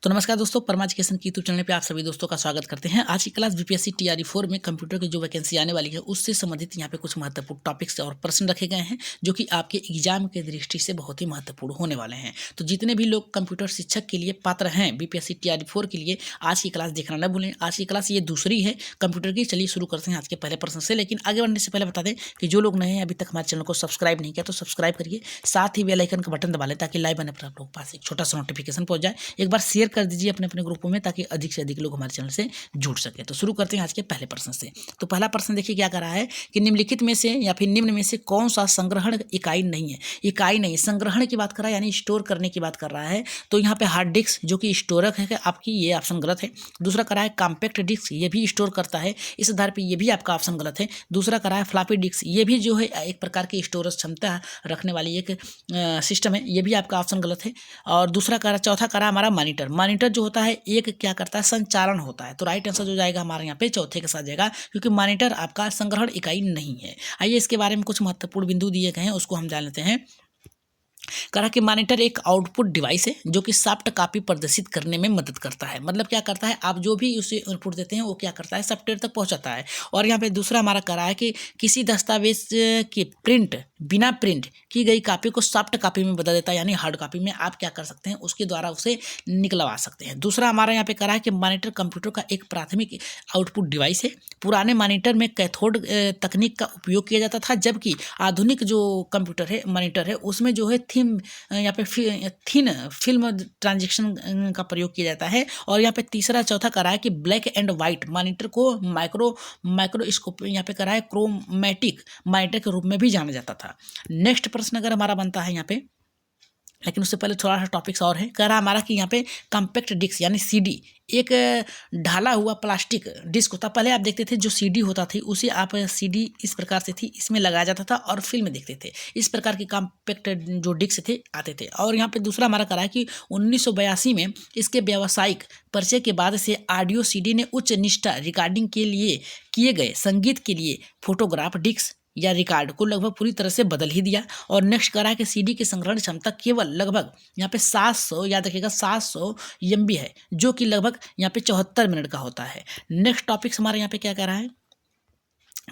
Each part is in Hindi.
तो नमस्कार दोस्तों, परमा एजुकेशन की यूट्यूब चैनल पे आप सभी दोस्तों का स्वागत करते हैं। आज की क्लास बीपीएससी टीआरई 4 में कंप्यूटर की जो वैकेंसी आने वाली है उससे संबंधित यहाँ पे कुछ महत्वपूर्ण टॉपिक्स और प्रश्न रखे गए हैं जो कि आपके एग्जाम के दृष्टि से बहुत ही महत्वपूर्ण होने वाले हैं। तो जितने भी लोग कंप्यूटर शिक्षक के लिए पात्र हैं बीपीएससी टीआरई 4 के लिए, आज की क्लास देखना न भूलें। आज की क्लास ये दूसरी है कंप्यूटर की। चलिए शुरू करते हैं आज के पहले प्रश्न से। लेकिन आगे बढ़ने से पहले बता दें कि जो लोग नए हैं, अभी तक हमारे चैनल को सब्सक्राइब नहीं किया तो सब्सक्राइब करिए, साथ ही बेल आइकन का बटन दबा लें ताकि लाइव आने पर आप लोगों के पास एक छोटा सा नोटिफिकेशन पहुंच जाए। एक बार शेयर कर दीजिए अपने अपने ग्रुपों में ताकि अधिक से अधिक लोग हमारे चैनल से जुड़ सके। तो शुरू करते हैं आज के पहले प्रश्न से। तो पहला प्रश्न देखिए क्या कर रहा है कि निम्नलिखित में से या फिर निम्न में से कौन सा संग्रहण इकाई नहीं है। इकाई नहीं, संग्रहण की बात कर रहा है यानी स्टोर करने की बात कर रहा है। तो यहाँ पे हार्ड डिस्क जो कि स्टोरक है आपकी, ये ऑप्शन गलत है। दूसरा करा है कॉम्पैक्ट डिस्क, ये भी स्टोर करता है, इस आधार पर ये भी आपका ऑप्शन गलत है। दूसरा करा है फ्लॉपी डिस्क, ये भी जो है एक प्रकार की स्टोरेज क्षमता रखने वाली एक सिस्टम है, ये भी आपका ऑप्शन गलत है। और दूसरा करा, चौथा करा हमारा मॉनिटर। मॉनिटर जो होता है एक क्या करता है, संचालन होता है। तो राइट आंसर जो जाएगा हमारे यहाँ पे चौथे के साथ जाएगा, क्योंकि मॉनिटर आपका संग्रहण इकाई नहीं है। आइए इसके बारे में कुछ महत्वपूर्ण बिंदु दिए गए हैं, उसको हम जान लेते हैं। कहा कि मॉनिटर एक आउटपुट डिवाइस है जो कि सॉफ्ट कॉपी प्रदर्शित करने में मदद करता है। मतलब क्या करता है, आप जो भी उसे इनपुट देते हैं वो क्या करता है, सॉफ्टवेयर तक पहुंचाता है। और यहाँ पे दूसरा हमारा करा है कि किसी दस्तावेज की प्रिंट बिना प्रिंट की गई कॉपी को सॉफ्ट कॉपी में बदल देता है, यानी हार्ड कॉपी में आप क्या कर सकते हैं, उसके द्वारा उसे निकलवा सकते हैं। दूसरा हमारा यहाँ पे करा है कि मॉनिटर कंप्यूटर का एक प्राथमिक आउटपुट डिवाइस है। पुराने मॉनिटर में कैथोड तकनीक का उपयोग किया जाता था, जबकि आधुनिक जो कंप्यूटर है मॉनिटर है उसमें जो है यहाँ पे थिन फिल्म ट्रांजेक्शन का प्रयोग किया जाता है। और यहाँ पे तीसरा चौथा करा है कि ब्लैक एंड वाइट मॉनिटर को माइक्रोस्कोप यहाँ पे करा है क्रोमैटिक मॉनिटर के रूप में भी जाना जाता था। नेक्स्ट प्रश्न अगर हमारा बनता है यहाँ पे, लेकिन उससे पहले थोड़ा सा टॉपिक्स और है। कह रहा हमारा कि यहाँ पे कॉम्पैक्ट डिस्क यानी सीडी एक ढाला हुआ प्लास्टिक डिस्क होता। पहले आप देखते थे जो सीडी होता थी उसे आप सीडी इस प्रकार से थी, इसमें लगाया जाता था और फिल्म देखते थे। इस प्रकार के कॉम्पैक्ट जो डिस्क थे आते थे। और यहाँ पे दूसरा हमारा करा है कि 1982 में इसके व्यावसायिक परिचय के बाद से ऑडियो सीडी ने उच्च निष्ठा रिकॉर्डिंग के लिए किए गए संगीत के लिए फोटोग्राफ डिस्क या रिकॉर्ड को लगभग पूरी तरह से बदल ही दिया। और नेक्स्ट करा है कि सीडी की संग्रहण क्षमता केवल लगभग यहाँ पे 700, याद रखिएगा 700 MB है, जो कि लगभग यहाँ पे 74 मिनट का होता है। नेक्स्ट टॉपिक्स हमारे यहाँ पे क्या कह रहा है,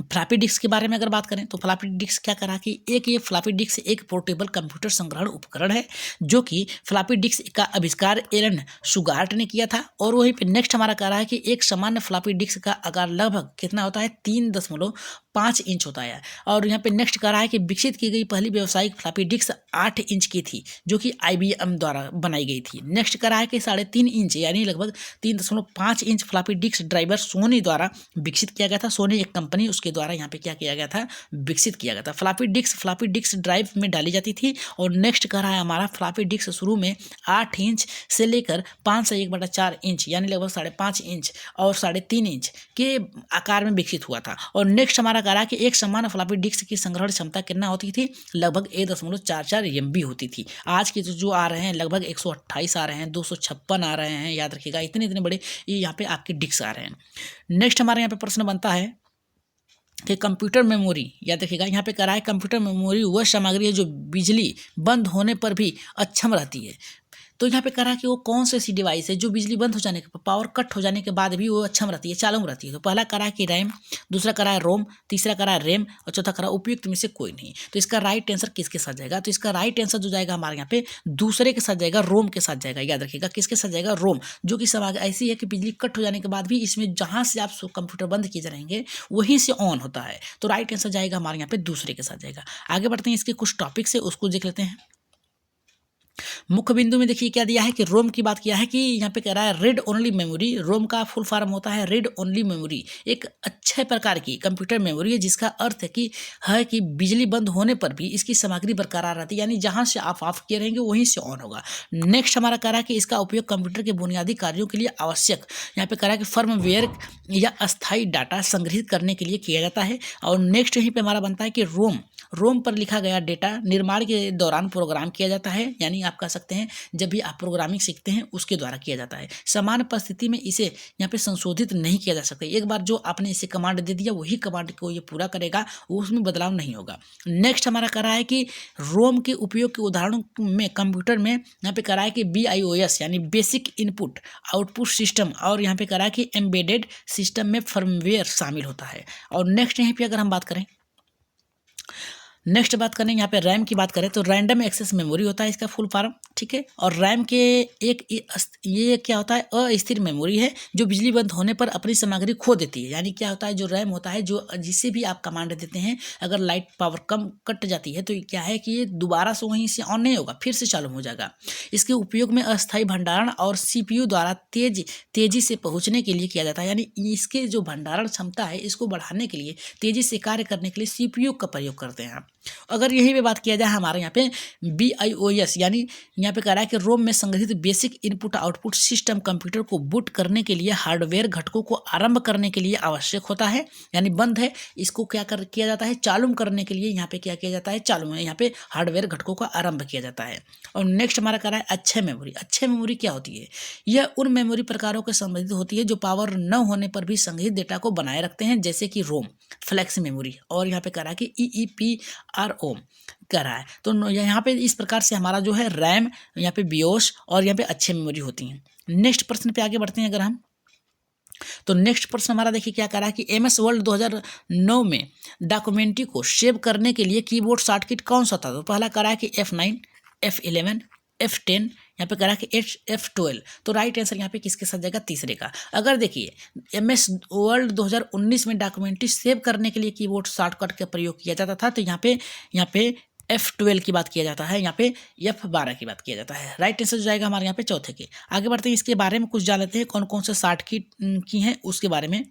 फ्लॉपी डिस्क के बारे में अगर बात करें तो फ्लॉपी डिस्क क्या करा कि ये फ्लॉपी डिस्क एक पोर्टेबल कंप्यूटर संग्रहण उपकरण है जो कि फ्लॉपी डिस्क का आविष्कार एलन शुगार्ट ने किया था। और वहीं पे नेक्स्ट हमारा कह रहा है कि एक सामान्य फ्लॉपी डिस्क का आकार लगभग कितना होता है, 3.5 इंच होता है। और यहाँ पे नेक्स्ट कह रहा है कि विकसित की गई पहली व्यावसायिक फ्लॉपी डिस्क 8 इंच की थी जो कि IBM द्वारा बनाई गई थी। नेक्स्ट कह रहा है कि 3.5 इंच यानी लगभग 3.5 inch floppy disk driver Sony द्वारा विकसित किया गया था। सोनी एक कंपनी, उसके द्वारा यहाँ पे क्या किया गया था, विकसित किया गया था। फ्लॉपी डिस्क ड्राइव में डाली जाती थी। और नेक्स्ट कह रहा है हमारा फ्लॉपी डिस्क शुरू में 8 इंच से लेकर 5 से 1/4 इंच यानी लगभग 5.5 इंच और 3.5 इंच के आकार में विकसित हुआ था। और नेक्स्ट हमारा कह रहा है कि एक समान फ्लॉपी डिस्क की संग्रहण क्षमता कितना होती थी, लगभग 1.44 MB होती थी। आज के जो आ रहे हैं लगभग 128 आ रहे हैं, 256 आ रहे हैं, याद रखिएगा इतने बड़े ये यहाँ पे आपके डिस्क आ रहे हैं। नेक्स्ट हमारे यहाँ पे प्रश्न बनता है कि कंप्यूटर मेमोरी, याद रखिएगा यहाँ पे करा है कंप्यूटर मेमोरी वह सामग्री है जो बिजली बंद होने पर भी अक्षम रहती है। तो यहाँ पे करा कि वो कौन से ऐसी डिवाइस है जो बिजली बंद हो जाने के पावर कट हो जाने के बाद भी वो अक्षम रहती है, चालू रहती है। तो पहला करा कि रैम, दूसरा करा है रोम, तीसरा करा है रैम और चौथा करा उपयुक्त में से कोई नहीं। तो इसका राइट आंसर किसके साथ जाएगा, तो इसका राइट आंसर जो जाएगा हमारे यहाँ पे दूसरे के साथ जाएगा, रोम के साथ जाएगा। याद रखिएगा किसके साथ जाएगा, रोम, जो कि सामग्री ऐसी है कि बिजली कट हो जाने के बाद भी इसमें जहाँ से आप कंप्यूटर बंद किए रहेंगे वहीं से ऑन होता है। तो राइट आंसर जाएगा हमारे यहाँ पे दूसरे के साथ जाएगा। आगे बढ़ते हैं, इसके कुछ टॉपिक से उसको देख लेते हैं। मुख्य बिंदु में देखिए क्या दिया है कि रोम की बात किया है कि यहाँ पे कह रहा है रीड ओनली मेमोरी। रोम का फुल फॉर्म होता है रीड ओनली मेमोरी, एक अच्छे प्रकार की कंप्यूटर मेमोरी है जिसका अर्थ है कि बिजली बंद होने पर भी इसकी सामग्री बरकरार रहती है, यानी जहाँ से आप ऑफ किए रहेंगे वहीं से ऑन होगा। नेक्स्ट हमारा कह रहा है कि इसका उपयोग कंप्यूटर के बुनियादी कार्यों के लिए आवश्यक, यहाँ पे कह रहा है कि फर्मवेयर या अस्थायी डाटा संग्रहित करने के लिए किया जाता है। और नेक्स्ट यहीं पे हमारा बनता है कि रोम पर लिखा गया डेटा निर्माण के दौरान प्रोग्राम किया जाता है, यानी आप कह सकते हैं जब भी आप प्रोग्रामिंग सीखते हैं उसके द्वारा किया जाता है। सामान्य परिस्थिति में इसे यहाँ पे संशोधित नहीं किया जा सकता। एक बार जो आपने इसे कमांड दे दिया वही कमांड को ये पूरा करेगा, उसमें बदलाव नहीं होगा। नेक्स्ट हमारा कह रहा है कि रोम के उपयोग के उदाहरणों में कंप्यूटर में यहाँ पे कह रहा है कि BIOS यानी बेसिक इनपुट आउटपुट सिस्टम, और यहाँ पे कह रहा है कि एम्बेडेड सिस्टम में फर्मवेयर शामिल होता है। और नेक्स्ट यहाँ पे अगर हम बात करें, नेक्स्ट बात करें यहाँ पे रैम की बात करें तो रैंडम एक्सेस मेमोरी होता है इसका फुल फॉर्म, ठीक है। और रैम के ये क्या होता है, अस्थिर मेमोरी है जो बिजली बंद होने पर अपनी सामग्री खो देती है। यानी क्या होता है, जो रैम होता है, जो जिसे भी आप कमांड देते हैं, अगर लाइट पावर कम कट जाती है तो क्या है कि ये दोबारा से वहीं से ऑन नहीं होगा, फिर से चालू हो जाएगा। इसके उपयोग में अस्थायी भंडारण और CPU द्वारा तेजी से पहुँचने के लिए किया जाता है। यानी इसके जो भंडारण क्षमता है इसको बढ़ाने के लिए, तेजी से कार्य करने के लिए CPU का प्रयोग करते हैं। अगर यही पे बात किया जाए हमारे यहाँ पे BIOS यानी यहाँ पे कह रहा है कि रोम में संग्रहित basic input output system computer को बूट करने के लिए हार्डवेयर घटकों को आरंभ करने के लिए आवश्यक होता है। यानी बंद है, इसको किया जाता है चालू करने के लिए, यहाँ पे क्या किया जाता है, चालू है, यहाँ पे हार्डवेयर घटकों का आरंभ किया जाता है। और नेक्स्ट हमारा कह रहा है अक्षय मेमोरी। अक्षय मेमोरी क्या होती है, यह उन मेमोरी प्रकारों के संबंधित होती है जो पावर न होने पर भी संग्रहित डेटा को बनाए रखते हैं, जैसे कि रोम, फ्लेक्स मेमोरी, और यहाँ पे कह रहा है कि EEPROM कह रहा है। तो यहाँ पे इस प्रकार से हमारा जो है रैम, यहाँ पे BIOS और यहाँ पे अच्छे मेमोरी होती हैं। नेक्स्ट प्रश्न पे आगे बढ़ते हैं अगर हम, तो नेक्स्ट प्रश्न हमारा देखिए क्या कह रहा है कि MS वर्ल्ड 2009 में डॉक्यूमेंट्री को सेव करने के लिए कीबोर्ड शॉर्टकट कौन सा था। तो पहला कह रहा है कि F9, F11, F10, यहाँ पे कह रहा है कि F12। तो राइट आंसर यहाँ पे किसके साथ जाएगा, तीसरे का। अगर देखिए MS वर्ल्ड 2019 में डॉक्यूमेंट्री सेव करने के लिए कीबोर्ड शॉर्टकट का प्रयोग किया जाता था, तो यहाँ पे F12 की बात किया जाता है, यहाँ पे F12 की बात किया जाता है। राइट आंसर जाएगा हमारे यहाँ पे चौथे के। आगे बढ़ते हैं, इसके बारे में कुछ जान लेते हैं, कौन कौन से शॉर्टकट की हैं उसके बारे में।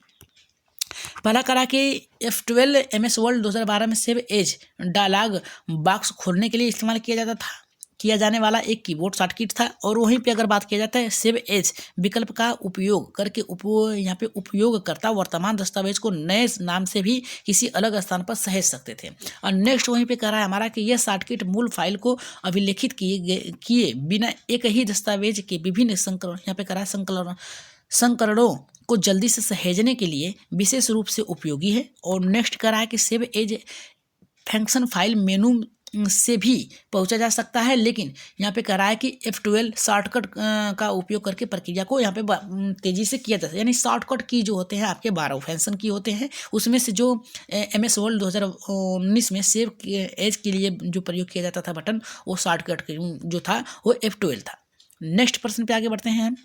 पहला करा कि F12 MS वर्ल्ड 2012 में सेव एज डायलॉग बॉक्स खोलने के लिए इस्तेमाल किया जाने वाला एक कीबोर्ड शॉर्टकट था। और वहीं पे अगर बात किया जाता है सेव एज विकल्प का उपयोग करके यहाँ पे उपयोगकर्ता वर्तमान दस्तावेज को नए नाम से भी किसी अलग स्थान पर सहेज सकते थे। और नेक्स्ट वहीं पे कह रहा है हमारा कि यह शॉर्टकट मूल फाइल को अभिलेखित किए बिना एक ही दस्तावेज के विभिन्न संकलन, यहाँ पे कह रहा है संकरणों को जल्दी से सहेजने के लिए विशेष रूप से उपयोगी है। और नेक्स्ट कह रहा है कि save as function file menu से भी पहुंचा जा सकता है, लेकिन यहाँ पे कह रहा है कि F12 शॉर्टकट का उपयोग करके प्रक्रिया को यहाँ पे तेजी से किया जाता है। यानी शॉर्टकट की जो होते हैं आपके 12 फंक्शन की होते हैं, उसमें से जो MS वर्ल्ड 2019 में सेव एज के लिए जो प्रयोग किया जाता था बटन, वो शॉर्टकट जो था वो F12 था। नेक्स्ट प्रश्न पे आगे बढ़ते हैं हम।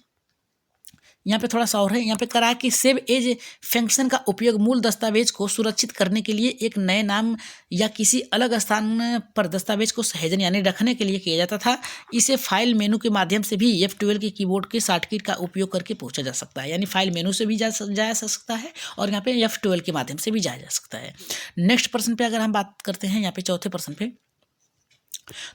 यहाँ पे थोड़ा सा और है, यहाँ पे करा कि सेव एज फंक्शन का उपयोग मूल दस्तावेज को सुरक्षित करने के लिए एक नए नाम या किसी अलग स्थान पर दस्तावेज को सहेजने यानी रखने के लिए किया जाता था। इसे फाइल मेनू के माध्यम से भी F12 के कीबोर्ड के शॉर्टकट का उपयोग करके पहुंचा जा सकता है। यानी फाइल मेनू से भी जाया जा सकता है और यहाँ पे F12 के माध्यम से भी जाया जा सकता है। नेक्स्ट प्रश्न पे अगर हम बात करते हैं, यहाँ पे चौथे प्रश्न पे,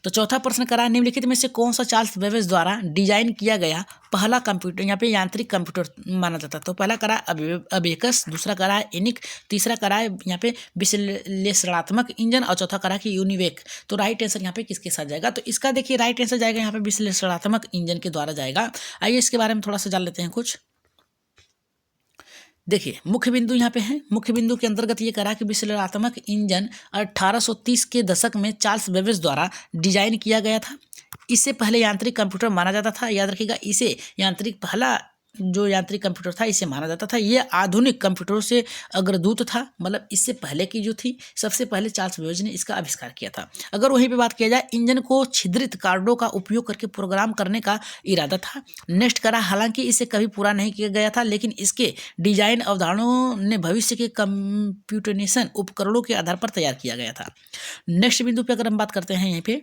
तो चौथा प्रश्न करा निम्नलिखित में से कौन सा चार्ल्स बेबेज द्वारा डिजाइन किया गया पहला कंप्यूटर, यहाँ पे यांत्रिक कंप्यूटर माना जाता है। तो पहला करा अबेकस, दूसरा करा एनिक, तीसरा करा यहाँ पे विश्लेषणात्मक इंजन और चौथा करा कि यूनिवेक। तो राइट आंसर यहाँ पे किसके साथ जाएगा, तो इसका देखिए राइट आंसर जाएगा यहाँ पे विश्लेषणात्मक इंजन के द्वारा जाएगा। आइए इसके बारे में थोड़ा सा जान लेते हैं कुछ। देखिए मुख्य बिंदु यहाँ पे है, मुख्य बिंदु के अंतर्गत ये करा कि विश्लेषणात्मक इंजन 1830 के दशक में चार्ल्स बेबेज द्वारा डिजाइन किया गया था। इससे पहले यांत्रिक कंप्यूटर माना जाता था, याद रखिएगा, इसे पहला जो यांत्रिक कंप्यूटर था इसे माना जाता था। ये आधुनिक कंप्यूटरों से अग्रदूत था, मतलब इससे पहले की जो थी सबसे पहले चार्ल्स बेबेज ने इसका आविष्कार किया था। अगर वहीं पे बात किया जाए, इंजन को छिद्रित कार्डों का उपयोग करके प्रोग्राम करने का इरादा था। नेक्स्ट करा, हालांकि इसे कभी पूरा नहीं किया गया था, लेकिन इसके डिजाइन अवधारणाओं ने भविष्य के कंप्यूटेशनल उपकरणों के आधार पर तैयार किया गया था। नेक्स्ट बिंदु पे अगर हम बात करते हैं, यहाँ पे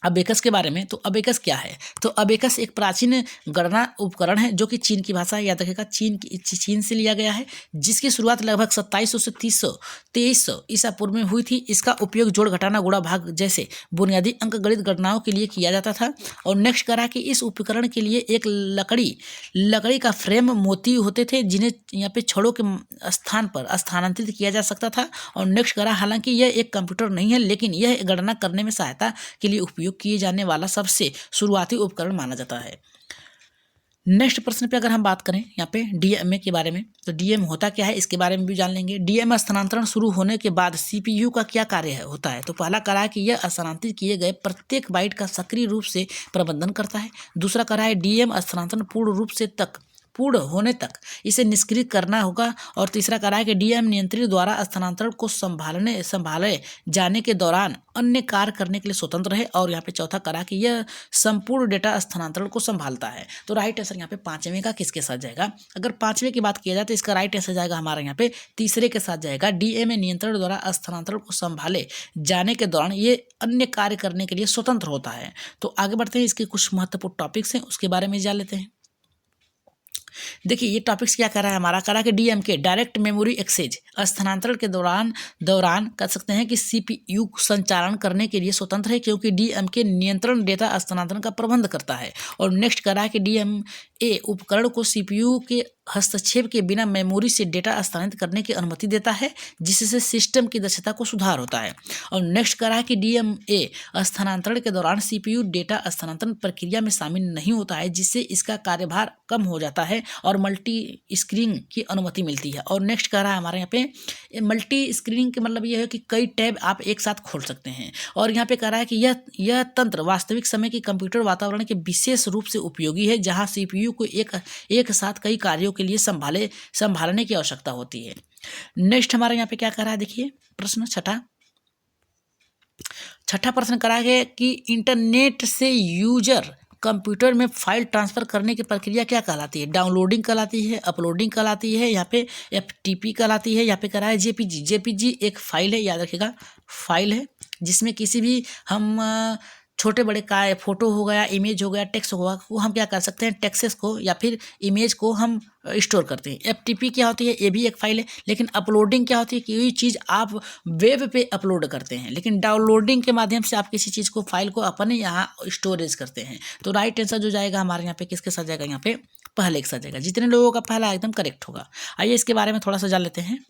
अबेकस के बारे में। तो अबेकस क्या है? तो अबेकस एक प्राचीन गणना उपकरण है जो कि चीन की भाषा है, याद रखिएगा, चीन से लिया गया है, जिसकी शुरुआत लगभग 2700 से 2300 ईसा पूर्व में हुई थी। इसका उपयोग जोड़, घटाना, गुणा, भाग जैसे बुनियादी अंकगणित गणनाओं के लिए किया जाता था। और नेक्स्ट करा कि इस उपकरण के लिए एक लकड़ी का फ्रेम मोती होते थे, जिन्हें यहाँ पे छड़ों के स्थान पर स्थानांतरित किया जा सकता था। और नेक्स्ट करा, हालांकि यह एक कंप्यूटर नहीं है, लेकिन यह गणना करने में सहायता के लिए उपयोग किए जाने वाला सबसे शुरुआती उपकरण माना जाता है। नेक्स्ट प्रश्न पे अगर हम बात करें यहाँ पे डीएमए के बारे में, तो डीएम होता क्या है इसके बारे में भी जान लेंगे। डीएम स्थानांतरण शुरू होने के बाद सीपीयू का क्या कार्य होता है? तो पहला करा है कि यह स्थानांतरित किए गए प्रत्येक बाइट का सक्रिय रूप से प्रबंधन करता है। दूसरा करा है डीएम स्थानांतरण पूर्ण होने तक इसे निष्क्रिय करना होगा। और तीसरा करा है कि डीएम नियंत्रित द्वारा स्थानांतरण को संभाले जाने के दौरान अन्य कार्य करने के लिए स्वतंत्र है। और यहाँ पे चौथा करा कि यह संपूर्ण डेटा स्थानांतरण को संभालता है। तो राइट आंसर यहाँ पे पांचवें का किसके साथ जाएगा? अगर पांचवें की बात किया जाए तो इसका राइट आंसर जाएगा हमारा यहाँ पे तीसरे के साथ जाएगा। डीएम नियंत्रण द्वारा स्थानांतरण को संभाले जाने के दौरान ये अन्य कार्य करने के लिए स्वतंत्र होता है। तो आगे बढ़ते हैं, इसके कुछ महत्वपूर्ण टॉपिक्स हैं उसके बारे में जान लेते हैं। देखिए ये टॉपिक्स क्या कर रहा है हमारा, करा कि डीएम के डायरेक्ट मेमोरी एक्सेस स्थानांतरण के दौरान कर सकते हैं कि सीपीयू संचालन करने के लिए स्वतंत्र है, क्योंकि डीएम के नियंत्रण डेटा स्थानांतरण का प्रबंध करता है। और नेक्स्ट करा है कि डीएम उपकरण को सीपीयू के हस्तक्षेप के बिना मेमोरी से डेटा स्थानांतरित करने की अनुमति देता है, जिससे सिस्टम की दक्षता को सुधार होता है। और नेक्स्ट करा है कि डीएमए स्थानांतरण के दौरान सीपीयू डेटा स्थानांतरण प्रक्रिया में शामिल नहीं होता है, जिससे इसका कार्यभार कम हो जाता है और मल्टी स्क्रीनिंग की अनुमति मिलती है। और नेक्स्ट कह रहा है हमारे यहाँ पे मल्टी स्क्रीनिंग के मतलब यह है कि कई टैब आप एक साथ खोल सकते हैं। और यहाँ पे कह रहा है कि यह तंत्र वास्तविक समय के कंप्यूटर वातावरण के विशेष रूप से उपयोगी है, जहाँ सीपीयू को एक साथ कई कार्यों के लिए संभालने की आवश्यकता होती है। नेक्स्ट हमारे यहाँ पे क्या कह रहा है, देखिए प्रश्न छठा प्रश्न करा है कि इंटरनेट से यूजर कंप्यूटर में फाइल ट्रांसफर करने की प्रक्रिया क्या कहलाती है? डाउनलोडिंग कहलाती है, अपलोडिंग कहलाती है, यहाँ पे एफटीपी कहलाती है, यहाँ पे करा है जेपीजी। जेपीजी एक फाइल है, याद रखिएगा, फाइल है जिसमें किसी भी हम छोटे बड़े का फोटो हो गया, इमेज हो गया, टेक्स्ट होगा, वो हम क्या कर सकते हैं, टेक्सेस को या फिर इमेज को हम स्टोर करते हैं। एफटीपी क्या होती है? ये भी एक फाइल है। लेकिन अपलोडिंग क्या होती है कि ये चीज़ आप वेब पे अपलोड करते हैं। लेकिन डाउनलोडिंग के माध्यम से आप किसी चीज़ को, फाइल को अपने यहाँ स्टोरेज करते हैं। तो राइट आंसर जो जाएगा हमारे यहाँ पे किसके साथ जाएगा? यहाँ पे पहले के साथ जाएगा। जितने लोगों का पहला एकदम करेक्ट होगा। आइए इसके बारे में थोड़ा सा जान लेते हैं।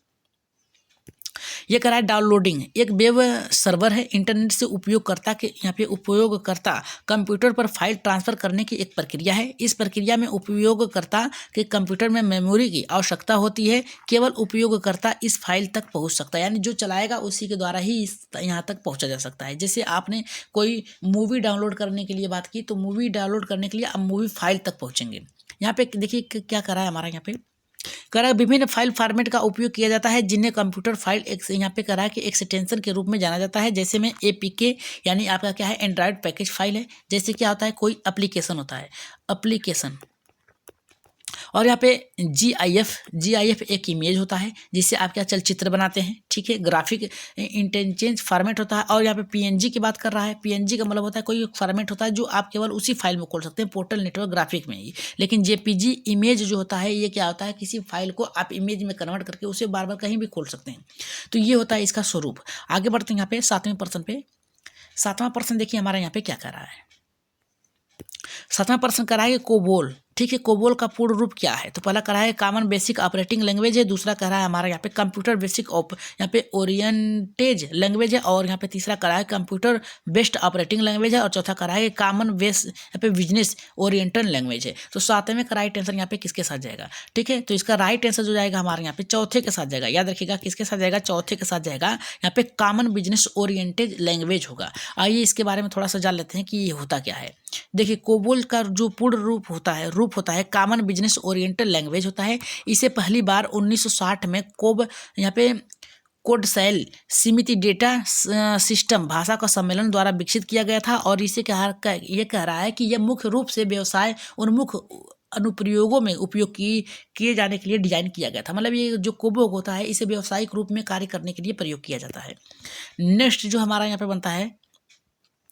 ये करा है डाउनलोडिंग, एक वेब सर्वर है, इंटरनेट से उपयोगकर्ता कंप्यूटर पर फाइल ट्रांसफर करने की एक प्रक्रिया है। इस प्रक्रिया में उपयोगकर्ता के कंप्यूटर में मेमोरी की आवश्यकता होती है। केवल उपयोगकर्ता इस फाइल तक पहुंच सकता है, यानी जो चलाएगा उसी के द्वारा ही यहाँ तक पहुंचा जा सकता है। जैसे आपने कोई मूवी डाउनलोड करने के लिए बात की, तो मूवी डाउनलोड करने के लिए आप मूवी फाइल तक पहुँचेंगे। यहाँ पे देखिए क्या करा है हमारा, यहाँ पे करा विभिन्न फाइल फॉर्मेट का उपयोग किया जाता है, जिन्हें कंप्यूटर फाइल यहाँ पे करा कि एक्सटेंशन के रूप में जाना जाता है। जैसे में एपीके यानी आपका क्या है, एंड्रॉयड पैकेज फाइल है। जैसे क्या होता है, कोई एप्लीकेशन होता है, एप्लीकेशन। और यहाँ पे जीआईएफ एक इमेज होता है जिससे आप क्या चलचित्र बनाते हैं, ठीक है। ग्राफिक इंटेंचेंज फॉर्मेट होता है। और यहाँ पे पीएनजी की बात कर रहा है। पीएनजी का मतलब होता है कोई फॉर्मेट होता है जो आप केवल उसी फाइल में खोल सकते हैं, पोर्टल नेटवर्क ग्राफिक में ही। लेकिन जेपीजी इमेज जो होता है, ये क्या होता है, किसी फाइल को आप इमेज में कन्वर्ट करके उसे बार बार कहीं भी खोल सकते हैं। तो ये होता है इसका स्वरूप। आगे बढ़ते हैं यहाँ पे सातवें प्रश्न पे। सातवां प्रश्न देखिए हमारा यहाँ पे क्या कर रहा है। सातवां प्रश्न कराएंगे कोबोल, ठीक है। कोबोल का पूर्ण रूप क्या है? तो पहला करा है कॉमन बेसिक ऑपरेटिंग लैंग्वेज है। दूसरा करा है हमारा यहाँ पे कंप्यूटर बेसिक यहाँ पे ओरिएंटेज लैंग्वेज है। और यहाँ पे तीसरा करा है कंप्यूटर बेस्ड ऑपरेटिंग लैंग्वेज है। और चौथा करा है कॉमन बेस यहाँ पे बिजनेस ओरिएंटेड लैंग्वेज है। तो सातवें का राइट आंसर यहाँ पे किसके साथ जाएगा, ठीक है। तो इसका राइट आंसर जो जाएगा हमारे यहाँ पे चौथे के साथ जाएगा। याद रखिएगा किसके साथ जाएगा, चौथे के साथ जाएगा। यहाँ पे कॉमन बिजनेस ओरिएंटेड लैंग्वेज होगा। आइए इसके बारे में थोड़ा सा जान लेते हैं कि ये होता क्या है। देखिए कोबोल का जो पूर्ण रूप होता है कॉमन बिजनेस ओरिएंटेड लैंग्वेज होता है। इसे पहली बार 1960 में यहाँ पे कोडसेल सीमित डेटा सिस्टम भाषा का सम्मेलन द्वारा विकसित किया गया था। और इसे ये कह रहा है कि यह मुख्य रूप से व्यवसाय उन्मुख अनुप्रयोगों में उपयोग किए जाने के लिए डिजाइन किया गया था। मतलब ये जो कोबोल होता है इसे व्यावसायिक रूप में कार्य करने के लिए प्रयोग किया जाता है। नेक्स्ट जो हमारा यहाँ पे बनता है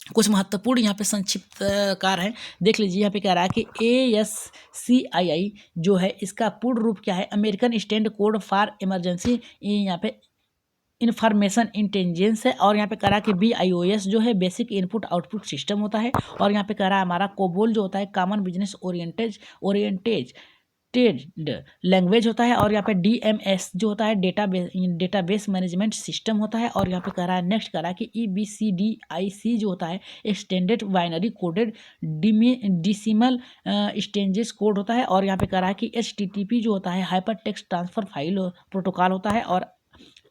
कुछ महत्वपूर्ण यहाँ पे संक्षिप्त कार है, देख लीजिए। यहाँ पे कह रहा है कि ASCII जो है इसका पूर्ण रूप क्या है, American stand code for emergency यहाँ पे इंफॉर्मेशन इंटेलिजेंस है। और यहाँ पे कह रहा है कि BIOS जो है बेसिक इनपुट आउटपुट सिस्टम होता है। और यहाँ पे कह रहा है हमारा कोबोल जो होता है कॉमन बिजनेस ओरिएंटेड लैंग्वेज होता है। और यहाँ पे DMS जो होता है डेटाबेस मैनेजमेंट सिस्टम होता है। और यहाँ पे कह रहा है नेक्स्ट कह रहा है कि EBCDIC जो होता है extended binary coded decimal interchange code होता है। और यहाँ पे कह रहा है कि HTTP जो होता है hyper text transfer file protocol होता है। और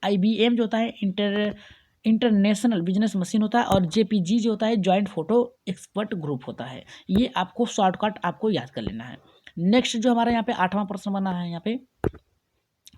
IBM जो होता है इंटरनेशनल बिजनेस मशीन होता है। और JPG जो होता है जॉइंट फोटो एक्सपर्ट ग्रुप होता है। ये आपको शॉर्टकट आपको याद कर लेना है। नेक्स्ट जो हमारा यहाँ पे 8वां प्रश्न बना है, यहाँ पे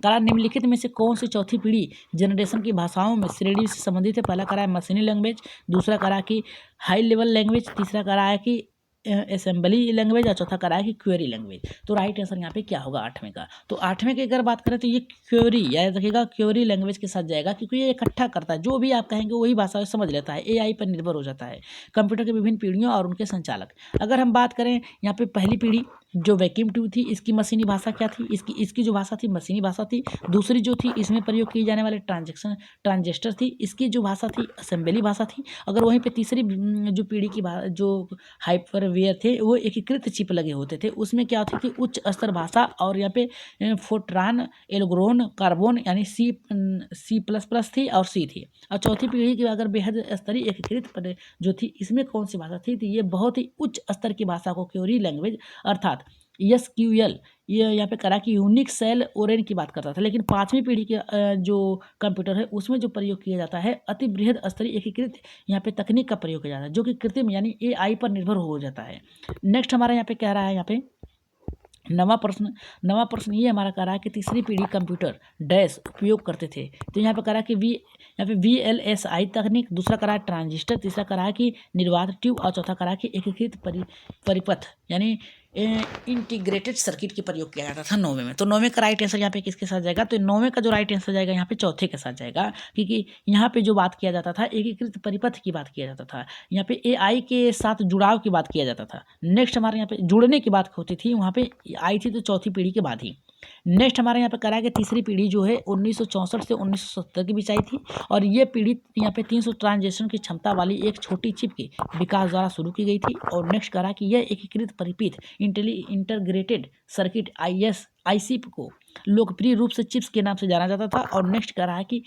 करा निम्नलिखित में से कौन सी चौथी पीढ़ी जनरेशन की भाषाओं में श्रेणी से संबंधित है। पहला करा है मशीनी लैंग्वेज, दूसरा करा कि हाई लेवल लैंग्वेज, तीसरा करा है कि असेंबली लैंग्वेज, और चौथा करा है कि क्वेरी लैंग्वेज। तो राइट आंसर यहाँ पे क्या होगा 8वें का। तो 8वें की अगर बात करें तो ये क्वेरी, याद रखिएगा क्वेरी लैंग्वेज के साथ जाएगा, क्योंकि ये इकट्ठा करता है, जो भी आप कहेंगे वही भाषा समझ लेता है, AI पर निर्भर हो जाता है। कंप्यूटर की विभिन्न पीढ़ियों और उनके संचालक, अगर हम बात करें यहाँ पे पहली पीढ़ी जो वैक्यूम ट्यूब थी, इसकी मशीनी भाषा क्या थी, इसकी जो भाषा थी मशीनी भाषा थी। दूसरी जो थी इसमें प्रयोग किए जाने वाले ट्रांजिस्टर थी, इसकी जो भाषा थी असेंबली भाषा थी। अगर वहीं पे तीसरी जो पीढ़ी की जो हाइपरवेयर थे वो एकीकृत चिप लगे होते थे, उसमें क्या होती थी उच्च स्तर भाषा। और यहाँ पे फोर्ट्रान एल्गोन कार्बोन यानी C++ थी और C थी। और चौथी पीढ़ी की अगर बेहद स्तरीय एकीकृत जो थी, इसमें कौन सी भाषा थी, तो ये बहुत ही उच्च स्तर की भाषा को क्वेरी लैंग्वेज अर्थात SQL, ये यहाँ पे करा कि यूनिक सेल ओरेन की बात करता था। लेकिन 5वीं पीढ़ी के जो कंप्यूटर है उसमें जो प्रयोग किया जाता है अति बृहद स्तरीय एकीकृत यहाँ पे तकनीक का प्रयोग किया जाता है, जो कि कृत्रिम यानी AI पर निर्भर हो जाता है। नेक्स्ट हमारा यहाँ पे कह रहा है, यहाँ पे नवा प्रश्न ये हमारा कह रहा है कि तीसरी पीढ़ी कंप्यूटर डैश उपयोग करते थे। तो यहाँ पे कह रहा है कि यहाँ पे VLSI तकनीक, दूसरा कह रहा है ट्रांजिस्टर, तीसरा कह रहा है कि निर्वात ट्यूब, और चौथा कह रहा है कि एकीकृत परिपथ यानी इंटीग्रेटेड सर्किट के प्रयोग किया जाता था 9वें में। तो 9वें का राइट आंसर यहाँ पे किसके साथ जाएगा, तो 9वें का जो राइट आंसर जाएगा यहाँ पे चौथे के साथ जाएगा, क्योंकि यहाँ पे जो बात किया जाता था एकीकृत परिपथ की बात किया जाता था, यहाँ पे AI के साथ जुड़ाव की बात किया जाता था। नेक्स्ट हमारे यहाँ पे जुड़ने की बात होती थी, वहाँ पे आई थी तो चौथी पीढ़ी के बाद ही। नेक्स्ट हमारे यहाँ पे करा कि तीसरी पीढ़ी जो है 1964 से 1970 के बीच आई थी। और ये पीढ़ी यहाँ पे 300 ट्रांजेक्शन की क्षमता वाली एक छोटी चिप के विकास द्वारा शुरू की गई थी। और नेक्स्ट करा कि यह एकीकृत परिपथ इंटीग्रेटेड सर्किट IC को लोकप्रिय रूप से चिप्स के नाम से जाना जाता था। और नेक्स्ट करा है कि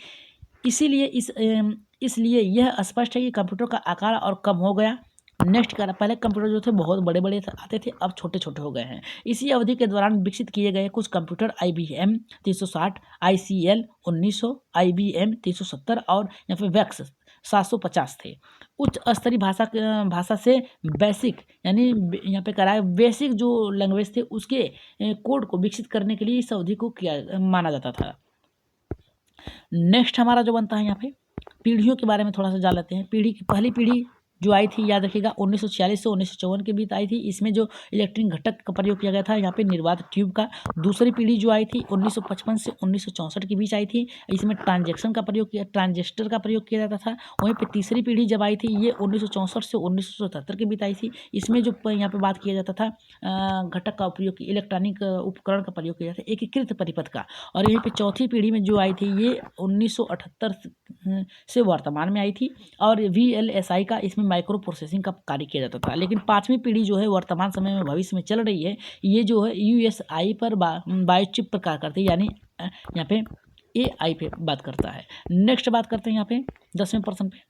इसलिए यह स्पष्ट है कि कंप्यूटर का आकार और कम हो गया। नेक्स्ट करा पहले कंप्यूटर जो थे बहुत बड़े बड़े आते थे, अब छोटे छोटे हो गए हैं। इसी अवधि के दौरान विकसित किए गए कुछ कंप्यूटर IBM 360, ICL 1900, IBM 370 और यहाँ पे वेक्स 750 थे। उच्च स्तरीय भाषा से बेसिक यानी यहाँ पे करा है बेसिक जो लैंग्वेज थे उसके कोड को विकसित करने के लिए इस अवधि को माना जाता था। नेक्स्ट हमारा जो बनता है यहाँ पे पीढ़ियों के बारे में थोड़ा सा जान लेते हैं। पहली पीढ़ी जो आई थी याद रखिएगा 1946 से 1954 के बीच आई थी। इसमें जो इलेक्ट्रिक घटक का प्रयोग किया गया था यहाँ पे निर्वात ट्यूब का। दूसरी पीढ़ी जो आई थी 1955 से 1964 के बीच आई थी, इसमें ट्रांजिस्टर का प्रयोग किया जाता था। वहीं पे तीसरी पीढ़ी जब आई थी ये 1964 से 1977 के बीच आई थी। इसमें जो यहाँ पे बात किया जाता था घटक का उपयोग इलेक्ट्रॉनिक उपकरण का प्रयोग किया जाता था एकीकृत परिपथ का। और यहीं पे चौथी पीढ़ी में जो आई थी ये 1978 से वर्तमान में आई थी। और VLSI का इसमें माइक्रो प्रोसेसिंग का कार्य किया जाता था। लेकिन 5वीं पीढ़ी जो है वर्तमान समय में भविष्य में चल रही है, ये जो है USI पर बायोचिप पर कार्य करती है, यानी यहाँ पे AI पे बात करता है। नेक्स्ट बात करते हैं यहाँ पे 10वें प्रश्न पे।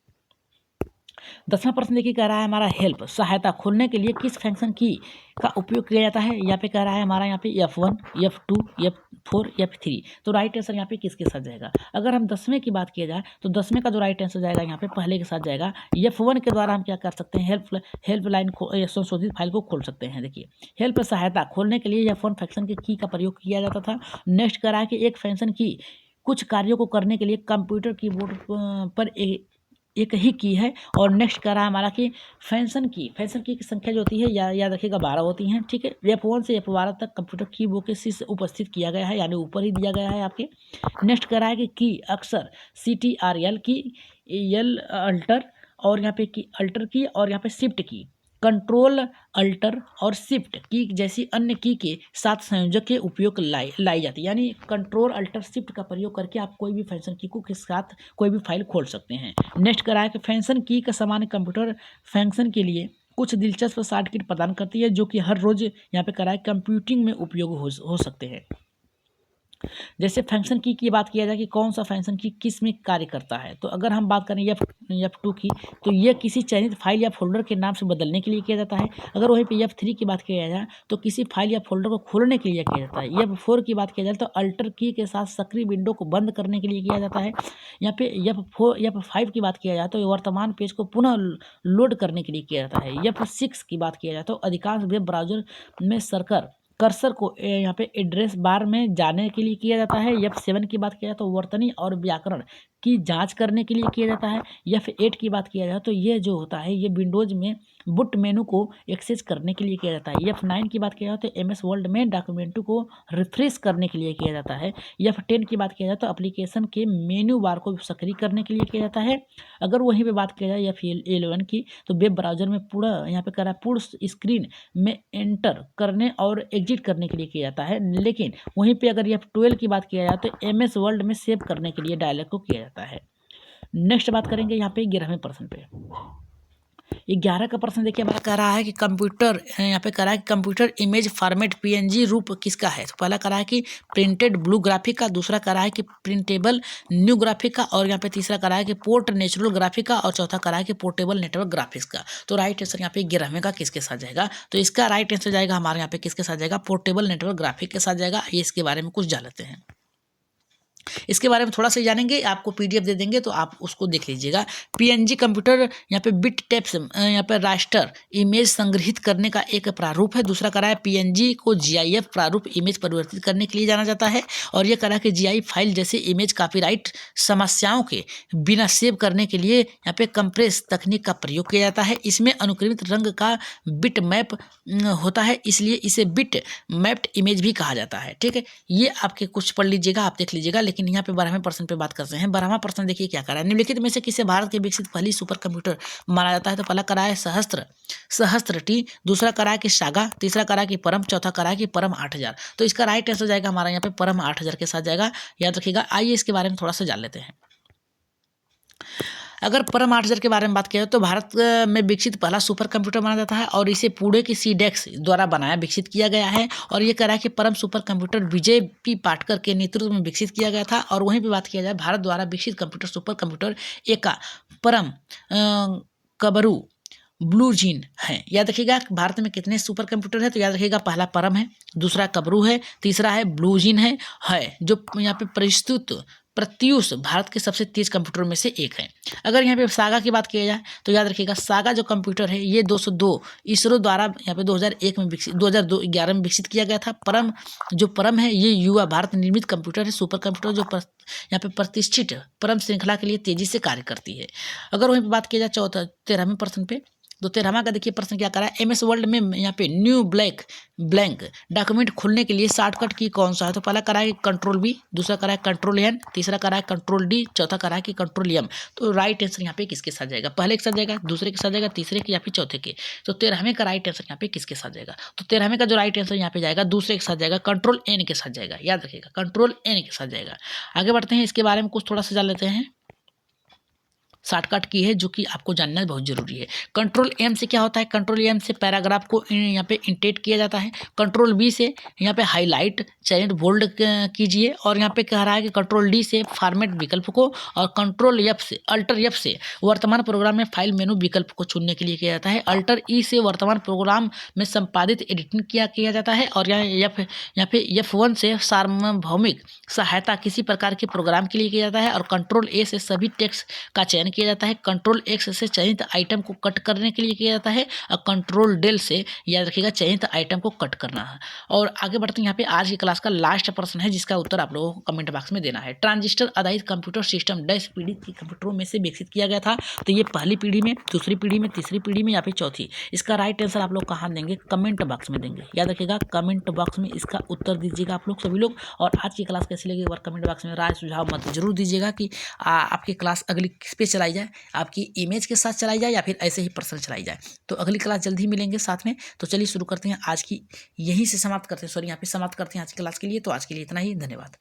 10वां प्रश्न देखिए कह रहा है हमारा हेल्प सहायता खोलने के लिए किस फंक्शन की का उपयोग किया जाता है। यहाँ पे कह रहा है हमारा यहाँ पे F1, F2, F4, F3। तो राइट आंसर यहाँ पे किसके साथ जाएगा। अगर हम 10वें की बात किया जाए तो 10वें का जो राइट आंसर जाएगा यहाँ पे पहले के साथ जाएगा। F1 के द्वारा हम क्या कर सकते हैं हेल्पलाइन संशोधित फाइल को खोल सकते हैं। देखिए हेल्प सहायता खोलने के लिए F1 फंक्शन के की का प्रयोग किया जाता था। नेक्स्ट कह रहा है कि एक फंक्शन की कुछ कार्यों को करने के लिए कंप्यूटर कीबोर्ड पर एक ही की है। और नेक्स्ट कह रहा है हमारा कि फंक्शन की संख्या जो होती है याद रखिएगा 12 होती हैं, ठीक है। F1 से F12 तक कंप्यूटर कीबोर्ड के शीर्ष उपस्थित किया गया है, यानी ऊपर ही दिया गया है आपके। नेक्स्ट कह रहा है कि की अक्सर CTRL की L अल्टर और यहाँ पे की अल्टर की और यहाँ पे शिफ्ट की, कंट्रोल अल्टर और शिफ्ट की जैसी अन्य की के साथ संयोजक के उपयोग लाई जाती है। यानी कंट्रोल अल्टर शिफ्ट का प्रयोग करके आप कोई भी फंक्शन की को के साथ कोई भी फाइल खोल सकते हैं। नेक्स्ट करा है कि फंक्शन की का सामान्य कंप्यूटर फंक्शन के लिए कुछ दिलचस्प शॉर्टकट प्रदान करती है जो कि हर रोज यहाँ पे करा है कंप्यूटिंग में उपयोग हो सकते हैं। जैसे फंक्शन की बात किया जाए कि कौन सा फंक्शन की किस में कार्य करता है, तो अगर हम बात करें F2 की, तो यह किसी चयनित फाइल या फोल्डर के नाम से बदलने के लिए किया जाता है। अगर वहीं पे F3 की बात किया जाए तो किसी फाइल या फोल्डर को खोलने के लिए किया जाता है। F4 की बात किया जाए तो अल्टर की के साथ सक्रिय विंडो को बंद करने के लिए किया जाता है। यहाँ पे F5 की बात किया जाए तो वर्तमान पेज को पुनः लोड करने के लिए किया जाता है। F6 की बात किया जाए तो अधिकांश वेब ब्राउजर में कर्सर को यहाँ पे एड्रेस बार में जाने के लिए किया जाता है। F7 की बात किया जाए तो वर्तनी और व्याकरण की जांच करने के लिए किया जाता है। F8 की बात किया जाए तो ये जो होता है ये विंडोज में बूट मेनू को एक्सेस करने के लिए किया जाता है। F9 की बात किया जाए तो MS वर्ड में डॉक्यूमेंटों को रिफ्रेश करने के लिए किया जाता है। F10 की बात किया जाए तो एप्लीकेशन के मेन्यू बार को सक्रिय करने के लिए किया जाता है। अगर वहीं पे बात किया जाए F11 की, तो वेब ब्राउजर में पूरा यहाँ पे करा पूर्ण स्क्रीन में एंटर करने और एग्जिट करने के लिए किया जाता है। लेकिन वहीं पे अगर F12 की बात किया जाए तो MS वर्ड में सेव करने के लिए डायलॉग को किया जाता है। नेक्स्ट बात करेंगे यहाँ पे 11वें प्रश्न पे। 11 का प्रश्न देखिए हमारा कह रहा है कि कंप्यूटर यहाँ पे कह रहा है कि कंप्यूटर इमेज फॉर्मेट PNG रूप किसका है। तो पहला कह रहा है कि प्रिंटेड ब्लू ग्राफिक का, दूसरा कह रहा है कि प्रिंटेबल न्यू ग्राफिक का, और यहाँ पे तीसरा कह रहा है कि पोर्ट नेचुरल ग्राफिक का, और चौथा कह रहा है कि पोर्टेबल नेटवर्क ग्राफिक्स का। तो राइट आंसर यहाँ पे 11वें का किसके साथ जाएगा, तो इसका राइट आंसर जाएगा हमारे यहाँ पे किसके साथ जाएगा, पोर्टेबल नेटवर्क ग्राफिक के साथ जाएगा। ये इसके बारे में कुछ जान लेते हैं। इसके बारे में थोड़ा सा जानेंगे, आपको PDF दे देंगे तो आप उसको देख लीजिएगा। PNG कंप्यूटर यहाँ पे बिट टेप्स यहाँ पे रास्टर इमेज संग्रहित करने का एक प्रारूप है। दूसरा करा है PNG को GIF प्रारूप इमेज परिवर्तित करने के लिए जाना जाता है। और यह करा कि GIF फाइल जैसे इमेज कॉपीराइट समस्याओं के बिना सेव करने के लिए यहाँ पे कंप्रेस तकनीक का प्रयोग किया जाता है। इसमें अनुक्रमित रंग का बिट मैप होता है, इसलिए इसे बिट मैप्ड इमेज भी कहा जाता है। ठीक है, ये आपके कुछ पढ़ लीजिएगा, आप देख लीजिएगा। लेकिन यहाँ पे 12वें प्रश्न पे बात करते हैं। 12वां प्रश्न देखिए क्या करा है, निम्नलिखित में से किसे भारत के विकसित पहली सुपर कंप्यूटर माना जाता है। तो पहला करा है सहस्त्र टी, दूसरा करा है कि सागा, तीसरा करा है कि परम, चौथा करा है कि परम 8000। तो इसका राइट आंसर जाएगा हमारा यहाँ पे परम 8000 के साथ जाएगा, याद रखिएगा। आइए इसके बारे में थोड़ा सा जान लेते हैं। अगर परम 8000 के बारे में बात किया तो भारत में विकसित पहला सुपर कंप्यूटर माना जाता है और इसे पुणे की सीडेक्स द्वारा विकसित किया गया है। और ये कह रहा है कि परम सुपर कंप्यूटर विजय पी पाटकर के नेतृत्व में विकसित किया गया था। और वहीं पे बात किया जाए भारत द्वारा विकसित कंप्यूटर सुपर कंप्यूटर एका परम कबरू ब्लू जीन है। याद रखिएगा भारत में कितने सुपर कंप्यूटर है, तो याद रखिएगा पहला परम है, दूसरा कबरू है, तीसरा है ब्लू जीन है जो यहाँ पे प्रत्यूष भारत के सबसे तेज कंप्यूटर में से एक है। अगर यहाँ पे सागा की बात किया जाए तो याद रखिएगा सागा जो कंप्यूटर है ये 202 इसरो द्वारा यहाँ पे 2011 में विकसित किया गया था। परम है ये युवा भारत निर्मित कंप्यूटर है, सुपर कंप्यूटर जो यहाँ पे प्रतिष्ठित परम श्रृंखला के लिए तेजी से कार्य करती है। अगर वहीं पे बात किया जाए 13वें प्रश्न पे, तो 13वां का देखिए प्रश्न क्या करा है, MS वर्ल्ड में यहाँ पे न्यू ब्लैंक डॉक्यूमेंट खोलने के लिए शॉर्टकट की कौन सा है। तो पहला करा है Ctrl+V, दूसरा करा है Ctrl+N, तीसरा करा है Ctrl+D, चौथा करा है कि Ctrl+M। तो राइट आंसर यहाँ पे किसके साथ जाएगा, पहले के साथ जाएगा, दूसरे के साथ जाएगा, तीसरे के या फिर चौथे के। तो 13वें का राइट आंसर यहाँ पे किसके साथ जाएगा, तो 13वें का जो राइट आंसर यहाँ पे जाएगा दूसरे के साथ जाएगा, Ctrl+N के साथ जाएगा। याद रखिएगा Ctrl+N के साथ जाएगा। आगे बढ़ते हैं, इसके बारे में कुछ थोड़ा सा जान लेते हैं। शॉर्टकट की है जो कि आपको जानना बहुत जरूरी है। Ctrl+M से क्या होता है, Ctrl+M से पैराग्राफ को यहाँ पे इंटेट किया जाता है। Ctrl+V से यहाँ पे हाईलाइट चयनित बोल्ड कीजिए। और यहाँ पे कह रहा है कि Ctrl+D से फॉर्मेट विकल्प को, और Ctrl+F से Alt+F से वर्तमान प्रोग्राम में फाइल मेनू विकल्प को चुनने के लिए किया जाता है। Alt+E से वर्तमान प्रोग्राम में संपादित एडिटिंग किया जाता है। और यहाँ पे F1 से सार्वभौमिक सहायता किसी प्रकार के प्रोग्राम के लिए किया जाता है। और Ctrl+A से सभी टेक्स्ट का चयन किया जाता है। Ctrl+X से चयनित आइटम को कट करने के लिए किया जाता है। और Ctrl+Del से याद रखिएगा चयनित आइटम को कट करना है। और आगे बढ़ते हैं, यहाँ पे आज की क्लास का लास्ट प्रश्न है जिसका उत्तर आप लोगों को कमेंट बॉक्स में देना है। ट्रांजिस्टर आधारित कंप्यूटर सिस्टम डैश पीढ़ी के कंप्यूटरों में से विकसित किया गया था। तो ये पहली पीढ़ी में, दूसरी पीढ़ी में, तीसरी पीढ़ी में या फिर चौथी। इसका राइट आंसर आप लोग कहाँ देंगे, कमेंट बॉक्स में देंगे। याद रखिएगा कमेंट बॉक्स में इसका उत्तर दीजिएगा आप लोग सभी लोग। और आज की क्लास कैसी लगी एक बार कमेंट बॉक्स में राय सुझाव मत जरूर दीजिएगा कि आपकी क्लास अगली किस पे चला चलाई जाए, आपकी इमेज के साथ चलाई जाए या फिर ऐसे ही पर्सनल चलाई जाए। तो अगली क्लास जल्द ही मिलेंगे साथ में। तो चलिए शुरू करते हैं आज की, यहीं से समाप्त करते हैं, सॉरी यहाँ पे समाप्त करते हैं आज की क्लास के लिए। तो आज के लिए इतना ही, धन्यवाद।